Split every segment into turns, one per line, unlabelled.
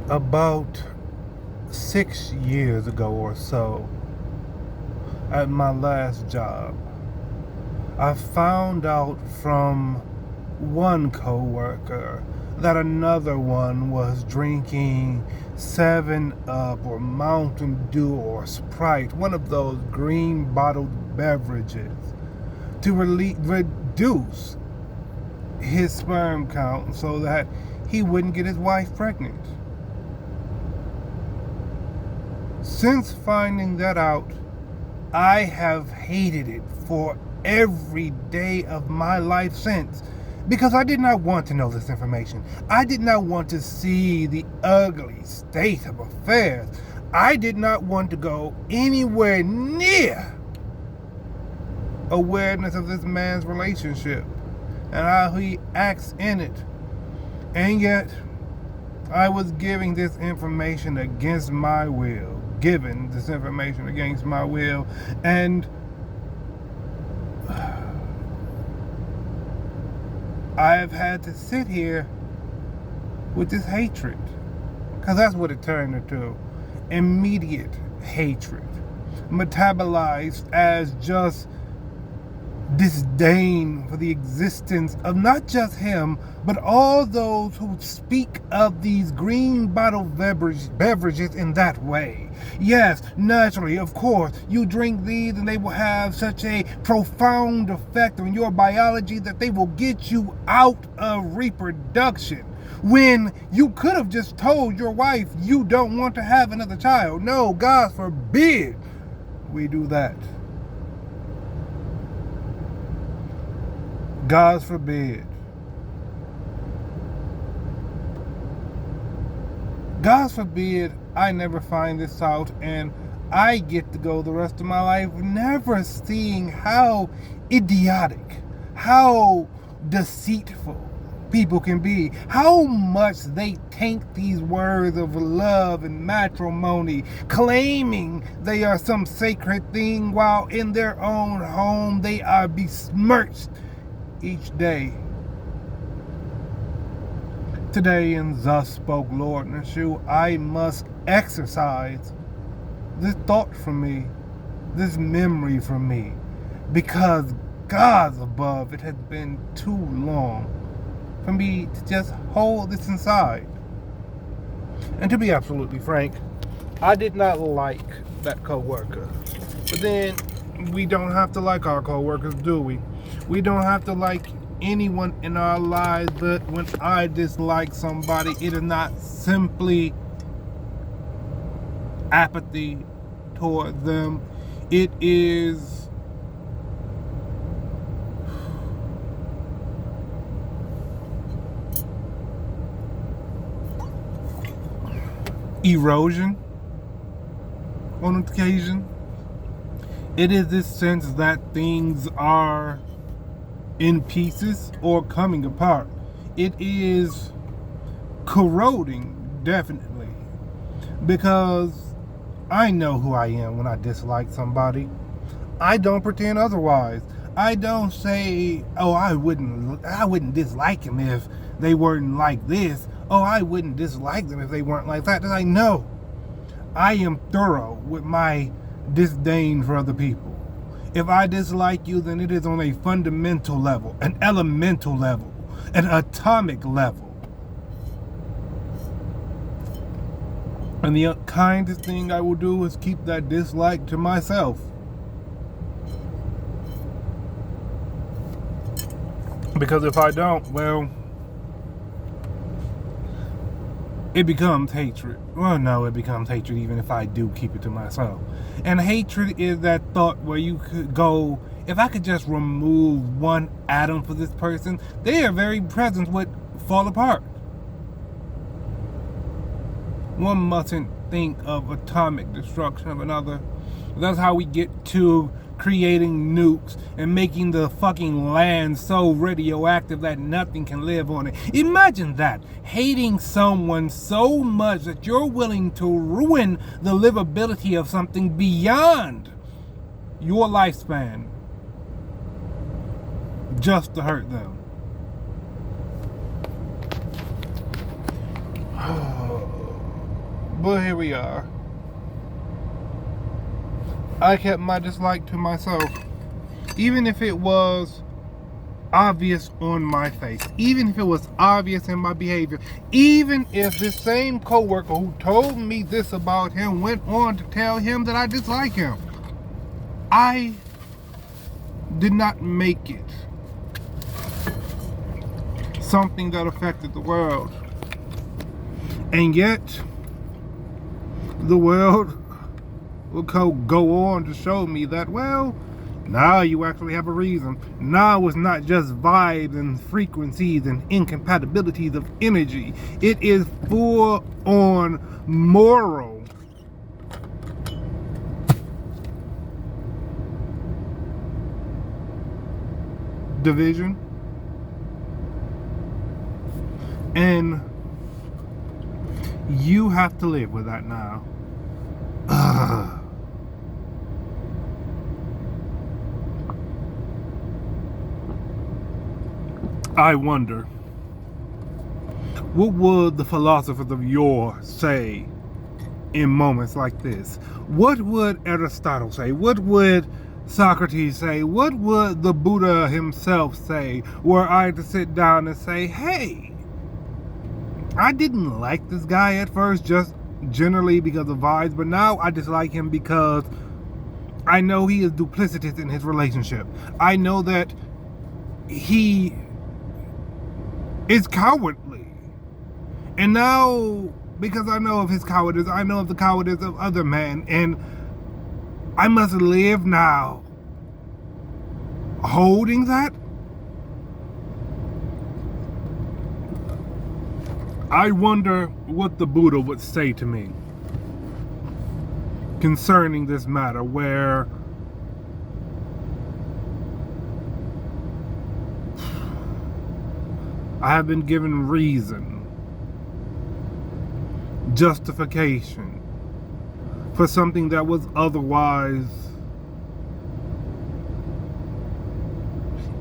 About 6 years ago or so, at my last job, I found out from one coworker that another one was drinking 7 Up or Mountain Dew or Sprite, one of those green bottled beverages, to reduce his sperm count so that he wouldn't get his wife pregnant. Since finding that out, I have hated it for every day of my life since, because I did not want to know this information. I did not want to see the ugly state of affairs. I did not want to go anywhere near awareness of this man's relationship and how he acts in it. And yet, I was giving this information against my will. Given this information against my will. And I have had to sit here with this hatred. Because that's what it turned into. Immediate hatred. Metabolized as just disdain for the existence of not just him, but all those who speak of these green bottle beverages in that way. Yes, naturally, of course, you drink these and they will have such a profound effect on your biology that they will get you out of reproduction. When you could have just told your wife you don't want to have another child. No, God forbid we do that. God forbid. God forbid I never find this out and I get to go the rest of my life never seeing how idiotic, how deceitful people can be, how much they taint these words of love and matrimony, claiming they are some sacred thing while in their own home they are besmirched each day. Today, and thus spoke Lord Nashu, I must exercise this thought from me, this memory from me, because God's above, it has been too long for me to just hold this inside. And to be absolutely frank, I did not like that coworker. But then, we don't have to like our coworkers, do we? We don't have to like anyone in our lives, but when I dislike somebody, it is not simply apathy toward them. It is erosion on occasion. It is this sense that things are in pieces or coming apart. It is corroding, definitely, because I know who I am when I dislike somebody. I don't pretend otherwise. I don't say, oh, I wouldn't dislike him if they weren't like this. Oh, I wouldn't dislike them if they weren't like that. I know. I am thorough with my disdain for other people. If I dislike you, then it is on a fundamental level, an elemental level, an atomic level. And the kindest thing I will do is keep that dislike to myself. Because if I don't, well, it becomes hatred. Well, no, it becomes hatred even if I do keep it to myself. And hatred is that thought where you could go, if I could just remove one atom for this person, their very presence would fall apart. One mustn't think of atomic destruction of another. That's how we get to creating nukes and making the fucking land so radioactive that nothing can live on it. Imagine that. Hating someone so much that you're willing to ruin the livability of something beyond your lifespan just to hurt them. But here we are. I kept my dislike to myself, even if it was obvious on my face, even if it was obvious in my behavior, even if this same coworker who told me this about him went on to tell him that I dislike him. I did not make it something that affected the world. And yet, the world will go on to show me that, well, now you actually have a reason. Now it's not just vibes and frequencies and incompatibilities of energy. It is full on moral division. And you have to live with that now. I wonder, what would the philosophers of yore say in moments like this? What would Aristotle say? What would Socrates say? What would the Buddha himself say were I to sit down and say, hey, I didn't like this guy at first just generally because of vibes, but now I dislike him because I know he is duplicitous in his relationship. I know that he is cowardly. And now, because I know of his cowardice, I know of the cowardice of other men, and I must live now holding that. I wonder what the Buddha would say to me concerning this matter, where I have been given reason, justification for something that was otherwise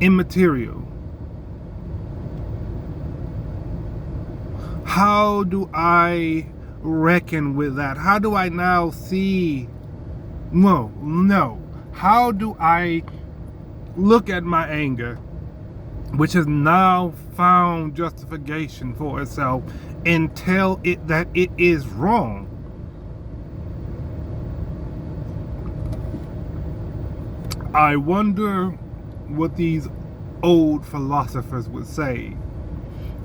immaterial. How do I reckon with that? How do I now see? No. How do I look at my anger, which has now found justification for itself, and tell it that it is wrong? I wonder what these old philosophers would say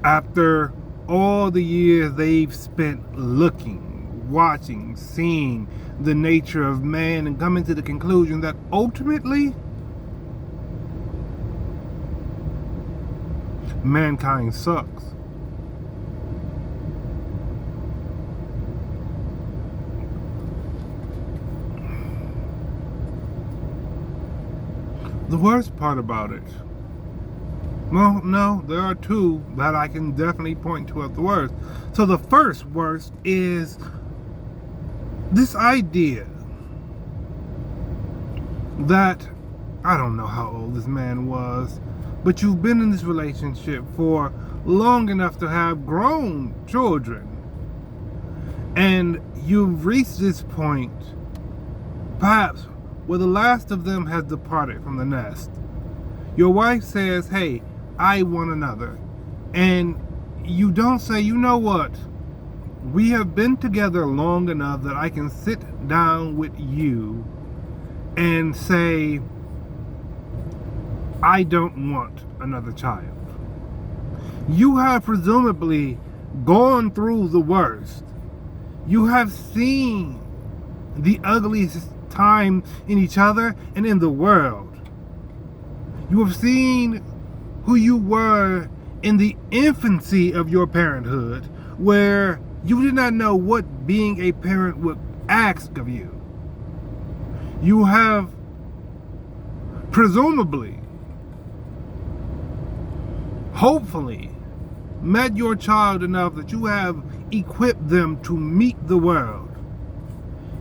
after all the years they've spent looking, watching, seeing the nature of man, and coming to the conclusion that ultimately mankind sucks. The worst part about it, well, no, there are two that I can definitely point to as the worst. So the first worst is this idea that, I don't know how old this man was, but you've been in this relationship for long enough to have grown children, and you've reached this point, perhaps where the last of them has departed from the nest. Your wife says, hey, I want another. And you don't say, you know what? We have been together long enough that I can sit down with you and say, I don't want another child. You have presumably gone through the worst. You have seen the ugliest time in each other and in the world. You have seen who you were in the infancy of your parenthood, where you did not know what being a parent would ask of you. You have presumably, hopefully, met your child enough that you have equipped them to meet the world.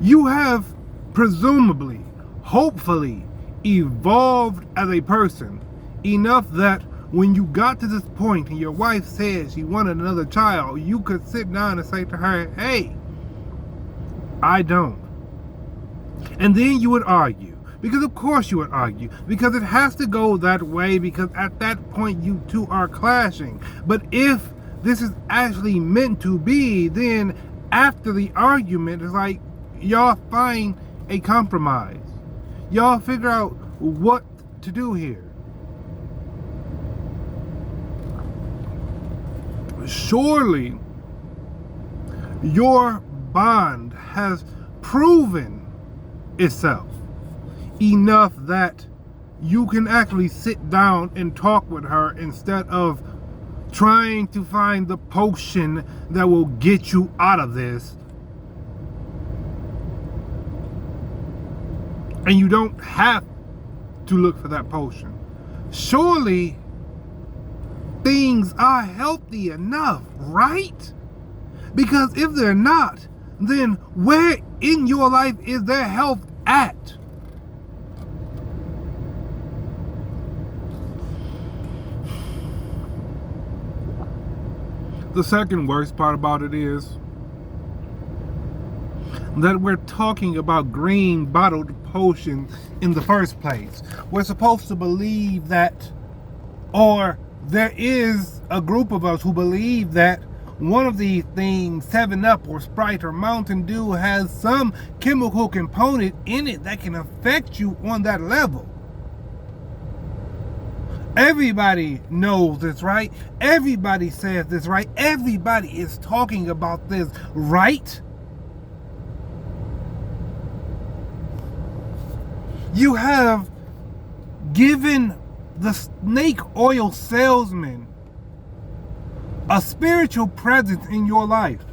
You have presumably, hopefully, evolved as a person enough that when you got to this point and your wife said she wanted another child, you could sit down and say to her, hey, I don't. And then you would argue. Because of course you would argue. Because it has to go that way, because at that point you two are clashing. But if this is actually meant to be, then after the argument, it's like y'all find a compromise. Y'all figure out what to do here. Surely your bond has proven itself enough that you can actually sit down and talk with her instead of trying to find the potion that will get you out of this. And you don't have to look for that potion. Surely things are healthy enough, right? Because if they're not, then where in your life is their health at? The second worst part about it is that we're talking about green bottled potions in the first place. We're supposed to believe that, or there is a group of us who believe that one of these things, 7-Up or Sprite or Mountain Dew, has some chemical component in it that can affect you on that level. Everybody knows this, right? Everybody says this, right? Everybody is talking about this, right? You have given the snake oil salesman a spiritual presence in your life.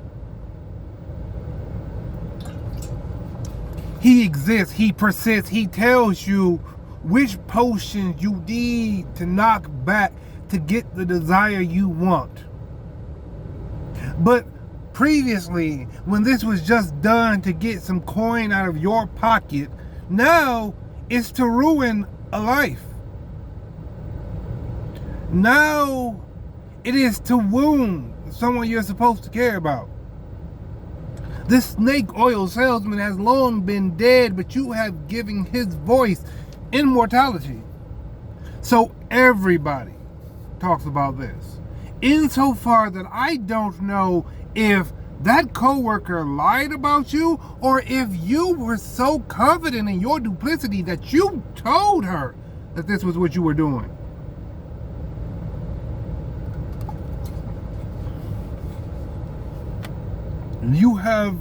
He exists, he persists, he tells you which potions you need to knock back to get the desire you want. But previously, when this was just done to get some coin out of your pocket, now it's to ruin a life. Now it is to wound someone you're supposed to care about. This snake oil salesman has long been dead, but you have given his voice immortality. So everybody talks about this. Insofar that I don't know if that coworker lied about you, or if you were so confident in your duplicity that you told her that this was what you were doing. You have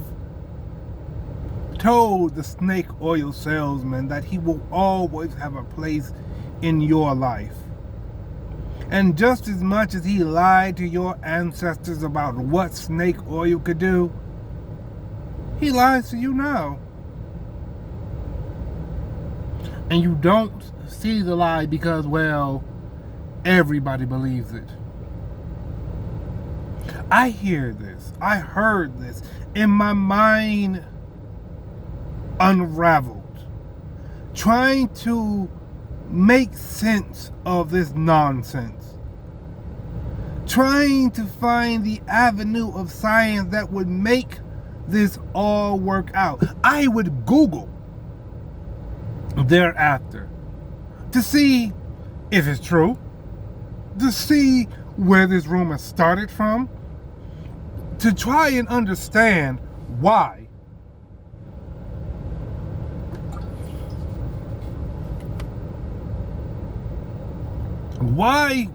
told the snake oil salesman that he will always have a place in your life. And just as much as he lied to your ancestors about what snake oil could do, he lies to you now. And you don't see the lie because, well, everybody believes it. I hear this. I heard this. And my mind unraveled, trying to make sense of this nonsense, trying to find the avenue of science that would make this all work out. I would Google thereafter to see if it's true, to see where this rumor started from, to try and understand why. Why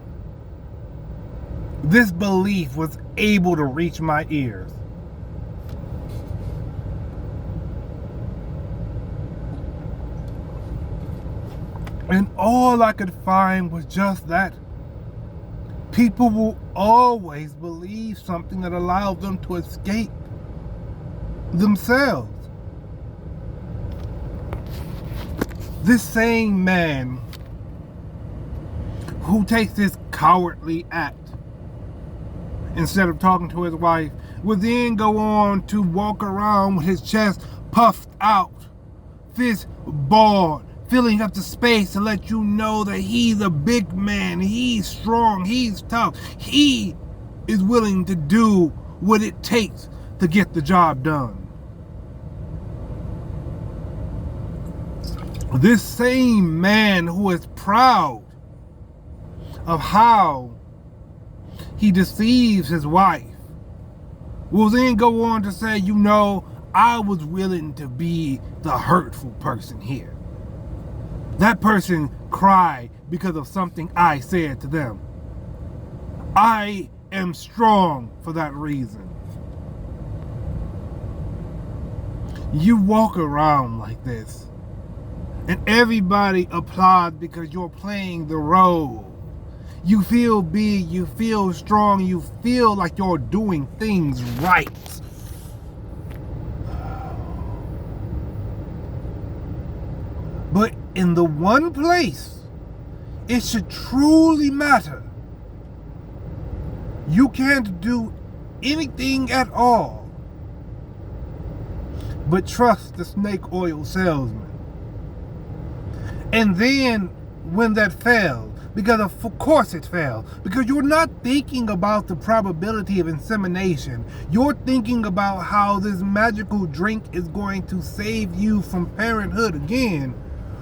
this belief was able to reach my ears. And all I could find was just that people will always believe something that allows them to escape themselves. This same man who takes this cowardly act instead of talking to his wife will then go on to walk around with his chest puffed out, fist balled, filling up the space to let you know that he's a big man, he's strong, he's tough, he is willing to do what it takes to get the job done. This same man who is proud of how he deceives his wife will then go on to say, I was willing to be the hurtful person here. That person cried because of something I said to them. I am strong for that reason. You walk around like this, and everybody applauds because you're playing the role. You feel big, you feel strong, you feel like you're doing things right. But in the one place it should truly matter, you can't do anything at all but trust the snake oil salesman. And then when that failed, because of course it failed, because you're not thinking about the probability of insemination. You're thinking about how this magical drink is going to save you from parenthood again.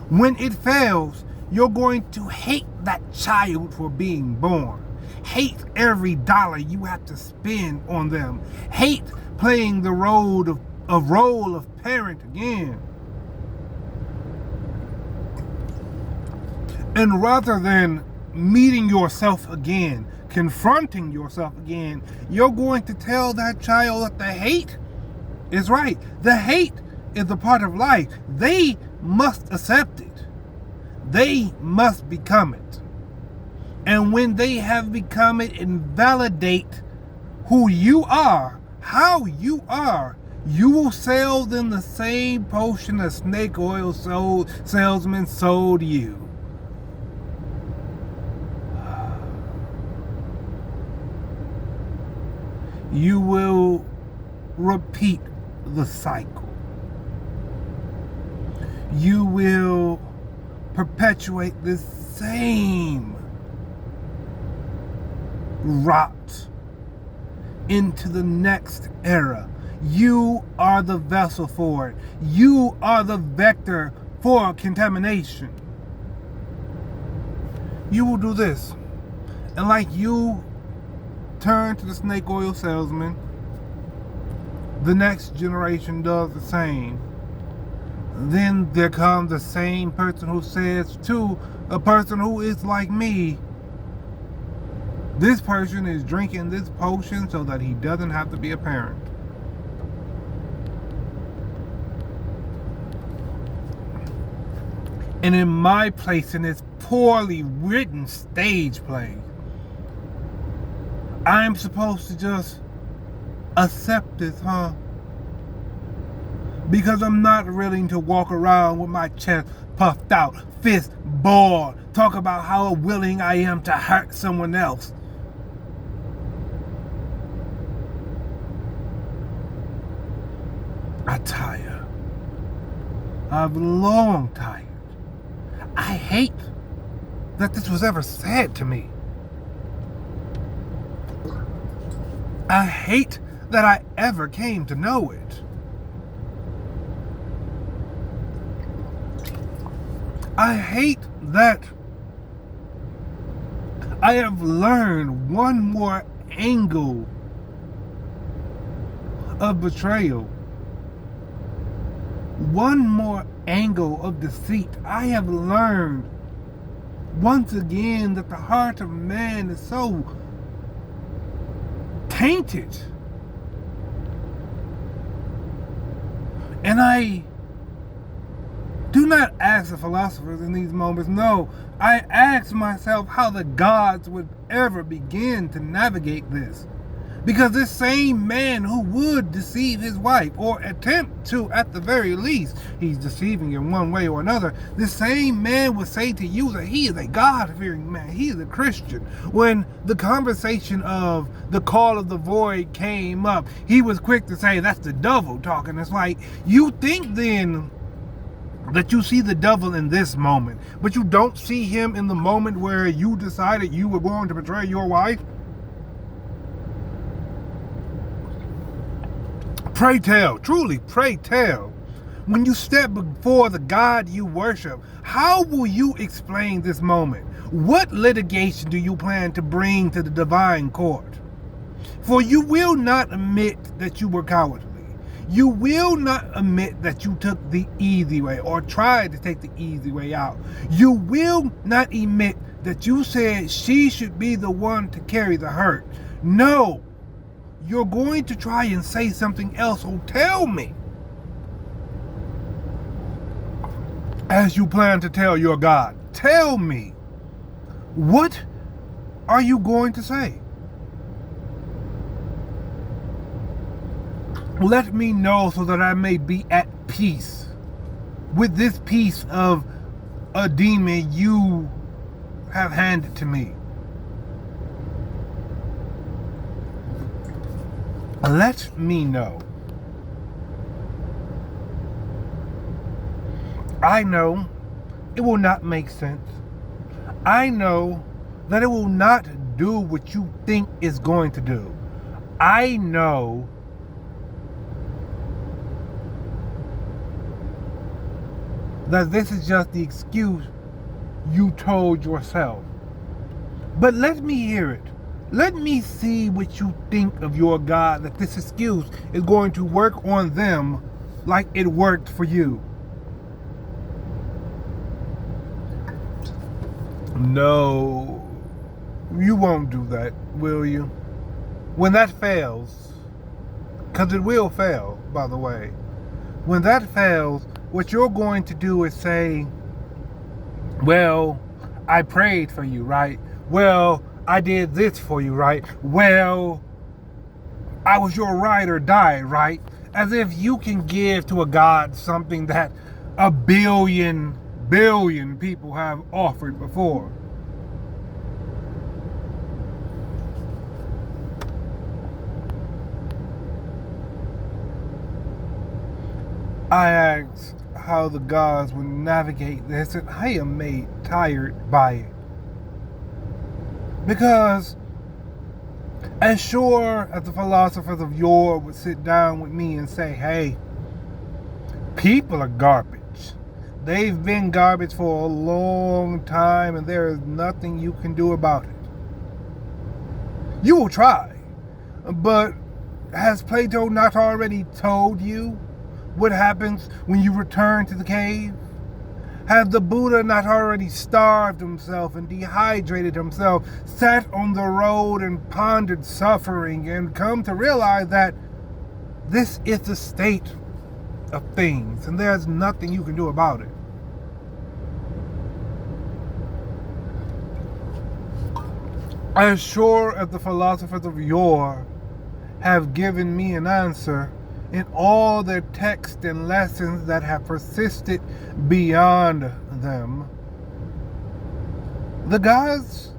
When it fails, you're going to hate that child for being born. Hate every dollar you have to spend on them. Hate playing the role of parent again. And rather than meeting yourself again, confronting yourself again, you're going to tell that child that the hate is right. The hate is a part of life. They must accept it. They must become it. And when they have become it and validate who you are, how you are, you will sell them the same potion the snake oil salesman sold you. You will repeat the cycle. You will perpetuate this same rot into the next era. You are the vessel for it. You are the vector for contamination. You will do this. And like you turn to the snake oil salesman, the next generation does the same. Then there comes the same person who says to a person who is like me, this person is drinking this potion so that he doesn't have to be a parent. And in my place in this poorly written stage play, I'm supposed to just accept this, huh? Because I'm not willing to walk around with my chest puffed out, fist balled, talk about how willing I am to hurt someone else. I tire. I've long tired. I hate that this was ever said to me. I hate that I ever came to know it. I hate that I have learned one more angle of betrayal. One more angle of deceit. I have learned once again that the heart of man is so tainted. And I do not ask the philosophers in these moments. No, I ask myself how the gods would ever begin to navigate this. Because this same man who would deceive his wife, or attempt to at the very least, he's deceiving in one way or another, this same man would say to you that he is a God-fearing man, he is a Christian. When the conversation of the call of the void came up, he was quick to say, that's the devil talking. It's like, you think then that you see the devil in this moment, but you don't see him in the moment where you decided you were going to betray your wife? Pray tell, truly pray tell, when you step before the God you worship, how will you explain this moment? What litigation do you plan to bring to the divine court? For you will not admit that you were cowardly. You will not admit that you took the easy way or tried to take the easy way out. You will not admit that you said she should be the one to carry the hurt. No, you're going to try and say something else. So tell me, as you plan to tell your God, tell me, what are you going to say? Let me know so that I may be at peace with this piece of a demon you have handed to me. Let me know. I know it will not make sense. I know that it will not do what you think it's going to do. I know that this is just the excuse you told yourself. But let me hear it. Let me see what you think of your God, that this excuse is going to work on them like it worked for you. No, you won't do that, will you? When that fails, because it will fail, by the way. When that fails, what you're going to do is say, well, I prayed for you, right? Well, I did this for you, right? Well, I was your ride or die, right? As if you can give to a God something that a billion people have offered before. I asked how the gods would navigate this, and I am made tired by it. Because as sure as the philosophers of yore would sit down with me and say, hey, people are garbage. They've been garbage for a long time, and there is nothing you can do about it. You will try, but has Plato not already told you what happens when you return to the cave? Has the Buddha not already starved himself and dehydrated himself, sat on the road and pondered suffering, and come to realize that this is the state of things and there's nothing you can do about it? As sure as the philosophers of yore have given me an answer in all their texts and lessons that have persisted beyond them, the gods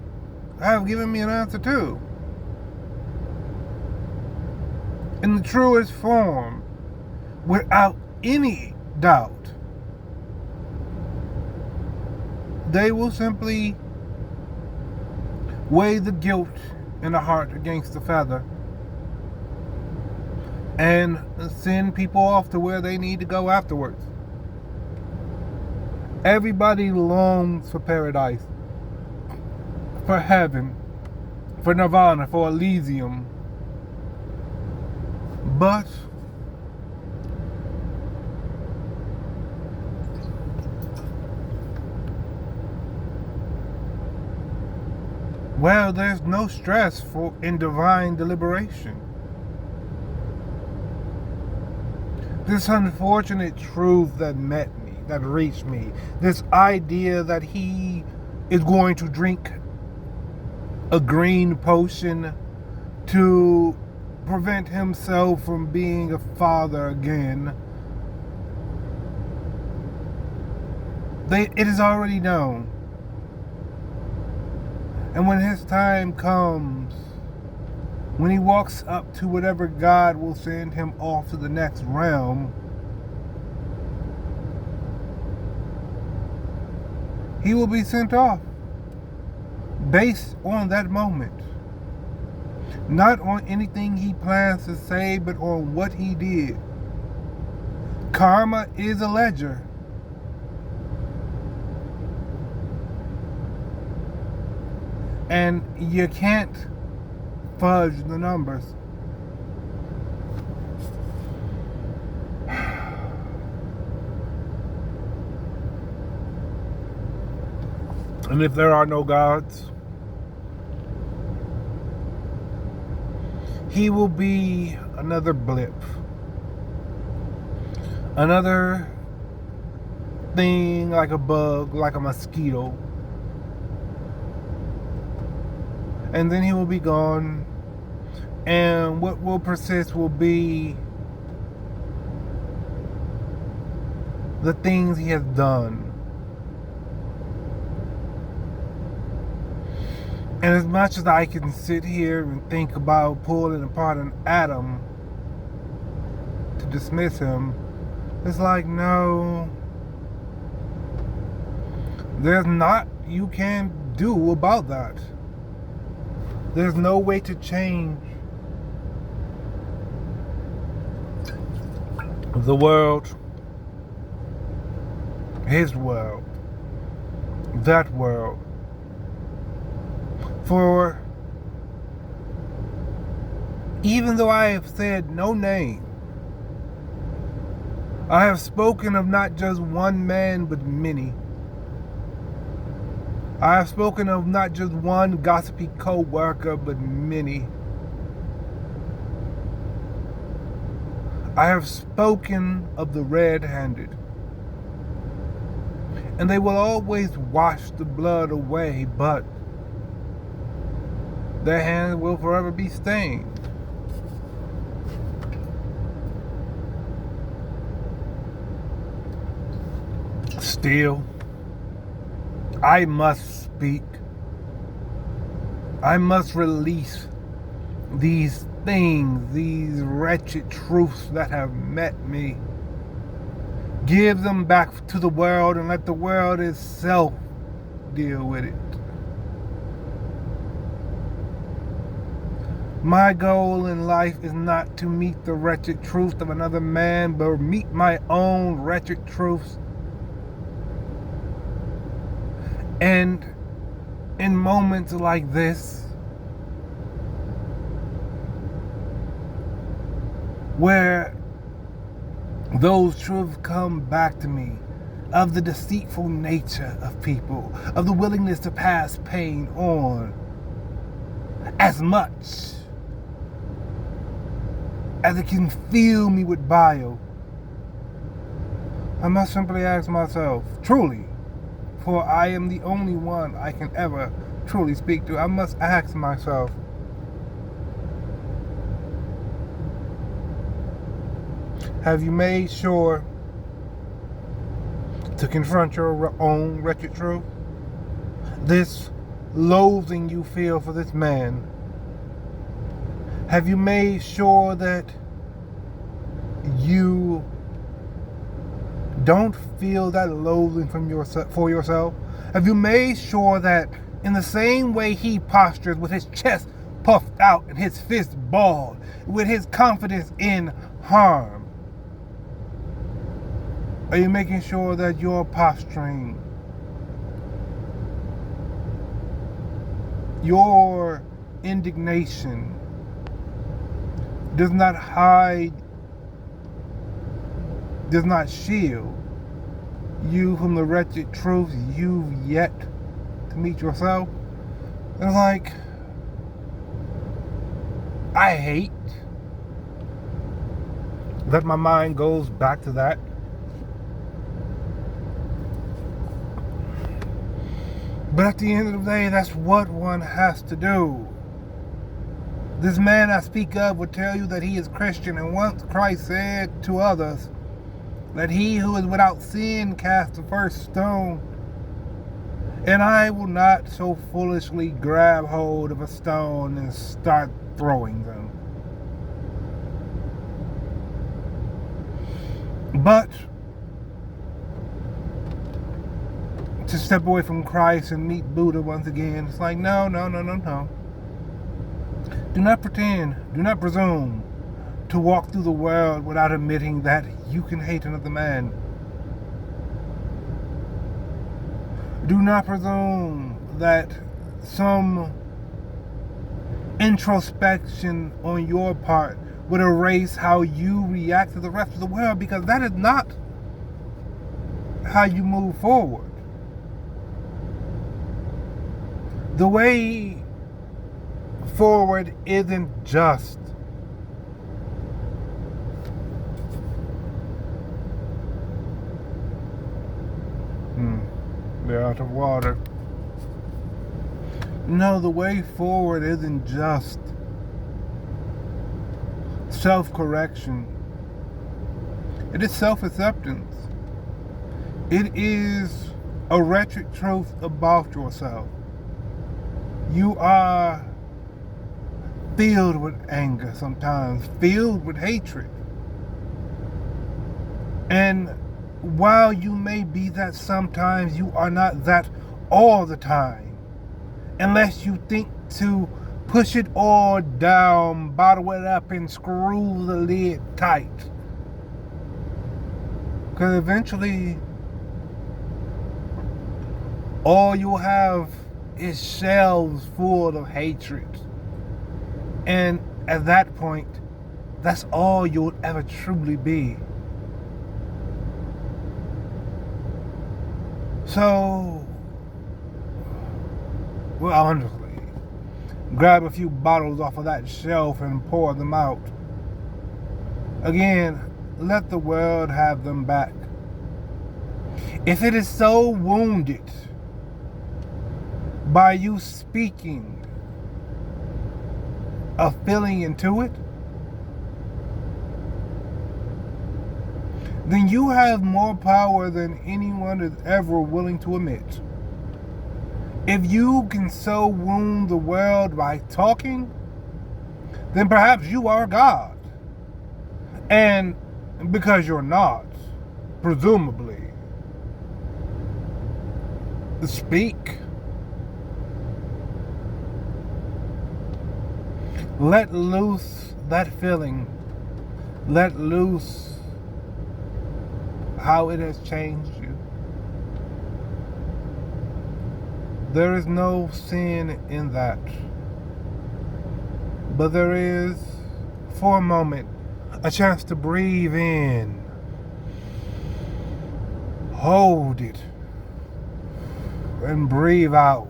have given me an answer too. In the truest form, without any doubt. They will simply weigh the guilt in the heart against the feather and send people off to where they need to go afterwards. Everybody longs for paradise, for heaven, for nirvana, for Elysium. But well, there's no stress in divine deliberation. This unfortunate truth that met me, that reached me, this idea that he is going to drink a green potion to prevent himself from being a father again. It is already known. And when his time comes, when he walks up to whatever God will send him off to the next realm, he will be sent off based on that moment. Not on anything he plans to say, but on what he did. Karma is a ledger. And you can't fudge the numbers. And if there are no gods, he will be another blip. Another thing like a bug, like a mosquito. And then he will be gone. And what will persist will be the things he has done. And as much as I can sit here and think about pulling apart an atom to dismiss him, it's like, no, there's not you can do about that. There's no way to change the world, his world, that world. For even though I have said no name, I have spoken of not just one man but many. I have spoken of not just one gossipy coworker but many. I have spoken of the red-handed, and they will always wash the blood away, but their hands will forever be stained. Still, I must speak. I must release these things, these wretched truths that have met me. Give them back to the world and let the world itself deal with it. My goal in life is not to meet the wretched truth of another man, but meet my own wretched truths. And in moments like this, where those truths come back to me, of the deceitful nature of people, of the willingness to pass pain on, as much as it can fill me with bile, I must simply ask myself, truly, for I am the only one I can ever truly speak to, I must ask myself, have you made sure to confront your own wretched truth? This loathing you feel for this man, have you made sure that you don't feel that loathing for yourself? Have you made sure that in the same way he postures with his chest puffed out and his fist balled, with his confidence in harm, are you making sure that you're posturing, your indignation does not hide, does not shield you from the wretched truth you've yet to meet yourself? It's like, I hate that my mind goes back to that. But at the end of the day, that's what one has to do. This man I speak of will tell you that he is Christian, and once Christ said to others that he who is without sin cast the first stone, and I will not so foolishly grab hold of a stone and start throwing them. But to step away from Christ and meet Buddha once again, it's like, no. Do not pretend, do not presume to walk through the world without admitting that you can hate another man. Do not presume that some introspection on your part would erase how you react to the rest of the world, because that is not how you move forward. The way forward isn't just they're out of water. No, the way forward isn't just self-correction. It is self-acceptance. It is a wretched truth about yourself. You are filled with anger sometimes, filled with hatred. And while you may be that sometimes, you are not that all the time. Unless you think to push it all down, bottle it up, and screw the lid tight. Because eventually, all you'll have is shelves full of hatred. And at that point, that's all you'll ever truly be. So, well, honestly, grab a few bottles off of that shelf and pour them out. Again, let the world have them back. If it is so wounded by you speaking a feeling into it, then you have more power than anyone is ever willing to admit. If you can so wound the world by talking, then perhaps you are God. And because you're not, presumably, speak. Let loose that feeling. Let loose how it has changed you. There is no sin in that. But there is, for a moment, a chance to breathe in. Hold it. And breathe out.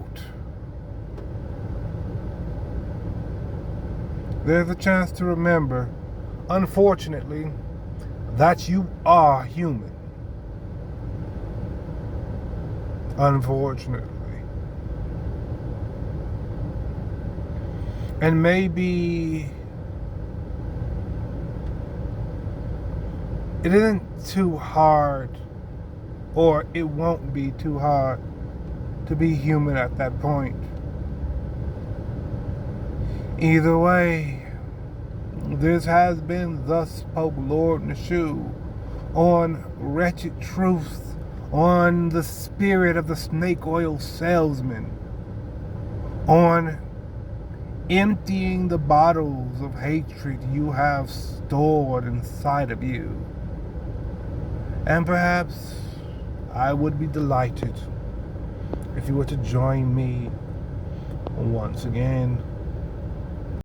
There's a chance to remember, unfortunately, that you are human. Unfortunately. And maybe it isn't too hard, or it won't be too hard to be human at that point. Either way, this has been Thus Spoke Lord Nashu on Wretched Truth, on the spirit of the snake oil salesman, on emptying the bottles of hatred you have stored inside of you. And perhaps I would be delighted if you were to join me once again